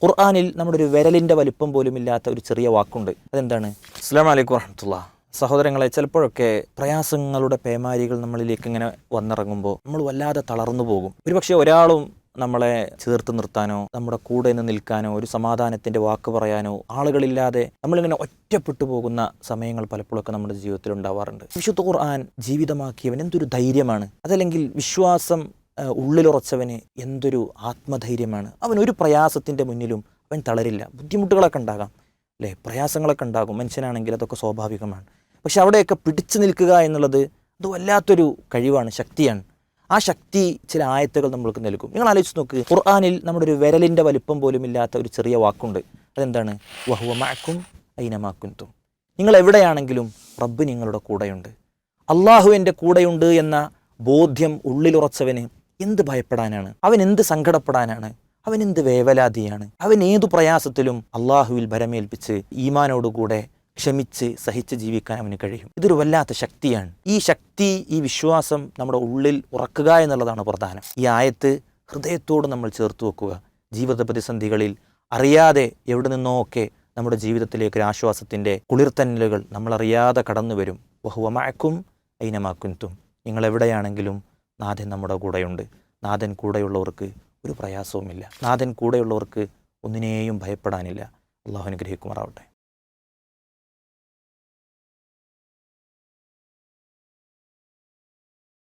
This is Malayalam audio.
ഖുർആനിൽ നമ്മുടെ ഒരു വിരലിൻ്റെ വലിപ്പം പോലും ഇല്ലാത്ത ഒരു ചെറിയ വാക്കുണ്ട്. അതെന്താണ്? അസ്സലാമു അലൈക്കും വറഹ്മത്തുള്ളാഹി. സഹോദരങ്ങളെ, ചിലപ്പോഴൊക്കെ പ്രയാസങ്ങളുടെ പേമാരികൾ നമ്മളിലേക്ക് ഇങ്ങനെ വന്നിറങ്ങുമ്പോൾ നമ്മൾ വല്ലാതെ തളർന്നു പോകും. ഒരുപക്ഷെ ഒരാളും നമ്മളെ ചേർത്ത് നിർത്താനോ നമ്മുടെ കൂടെ നിന്ന് നിൽക്കാനോ ഒരു സമാധാനത്തിൻ്റെ വാക്ക് പറയാനോ ആളുകളില്ലാതെ നമ്മളിങ്ങനെ ഒറ്റപ്പെട്ടു പോകുന്ന സമയങ്ങൾ പലപ്പോഴൊക്കെ നമ്മുടെ ജീവിതത്തിൽ ഉണ്ടാവാറുണ്ട്. വിശുദ്ധ ഖുർആൻ ജീവിതമാക്കിയവൻ എന്തൊരു ധൈര്യമാണ്! അതല്ലെങ്കിൽ വിശ്വാസം ഉള്ളിലുറച്ചവന് എന്തൊരു ആത്മധൈര്യമാണ്! അവൻ ഒരു പ്രയാസത്തിൻ്റെ മുന്നിലും അവൻ തളരില്ല. ബുദ്ധിമുട്ടുകളൊക്കെ ഉണ്ടാകാം, അല്ലേ? പ്രയാസങ്ങളൊക്കെ ഉണ്ടാകും, മനുഷ്യനാണെങ്കിൽ അതൊക്കെ സ്വാഭാവികമാണ്. പക്ഷെ അവിടെയൊക്കെ പിടിച്ചു നിൽക്കുക എന്നുള്ളത് അത് വല്ലാത്തൊരു കഴിവാണ്, ശക്തിയാണ്. ആ ശക്തി ചില ആയത്തുകൾ നമ്മൾക്ക് നൽകും. നിങ്ങൾ ആലോചിച്ച് നോക്ക്, ഖുർആനിൽ നമ്മുടെ ഒരു വിരലിൻ്റെ വലിപ്പം പോലും ഇല്ലാത്ത ഒരു ചെറിയ വാക്കുണ്ട്. അതെന്താണ്? വഹുവ മഅക്കും ഐനമാ കുൻതും. നിങ്ങൾ എവിടെയാണെങ്കിലും റബ്ബ് നിങ്ങളുടെ കൂടെയുണ്ട്. അള്ളാഹു എൻ്റെ കൂടെയുണ്ട് എന്ന ബോധ്യം ഉള്ളിലുറച്ചവന് എന്ത് ഭയപ്പെടാനാണ്? അവൻ എന്ത് സങ്കടപ്പെടാനാണ്? അവൻ എന്ത് വേവലാതിയാണ്? അവൻ ഏതു പ്രയാസത്തിലും അള്ളാഹുവിൽ ഭരമേൽപ്പിച്ച് ഈമാനോടുകൂടെ ക്ഷമിച്ച് സഹിച്ച് ജീവിക്കാൻ അവന് കഴിയും. ഇതൊരു വല്ലാത്ത ശക്തിയാണ്. ഈ ശക്തി, ഈ വിശ്വാസം നമ്മുടെ ഉള്ളിൽ ഉറക്കുക എന്നുള്ളതാണ് പ്രധാനം. ഈ ആയത്ത് ഹൃദയത്തോട് നമ്മൾ ചേർത്ത് വെക്കുക. ജീവിത പ്രതിസന്ധികളിൽ അറിയാതെ എവിടെ നിന്നോ ഒക്കെ നമ്മുടെ ജീവിതത്തിലേക്ക് ഒരു ആശ്വാസത്തിൻ്റെ കുളിർത്തന്നലുകൾ നമ്മളറിയാതെ കടന്നു വരും. വഹുവ മഅക്കും ഐനമാ കുൻതും. നിങ്ങൾ എവിടെയാണെങ്കിലും നാഥൻ നമ്മുടെ കൂടെയുണ്ട്. നാഥൻ കൂടെയുള്ളവർക്ക് ഒരു പ്രയാസവുമില്ല. നാഥൻ കൂടെയുള്ളവർക്ക് ഒന്നിനെയും ഭയപ്പെടാനില്ല. അള്ളാഹു അനുഗ്രഹിക്കുമാറാവട്ടെ.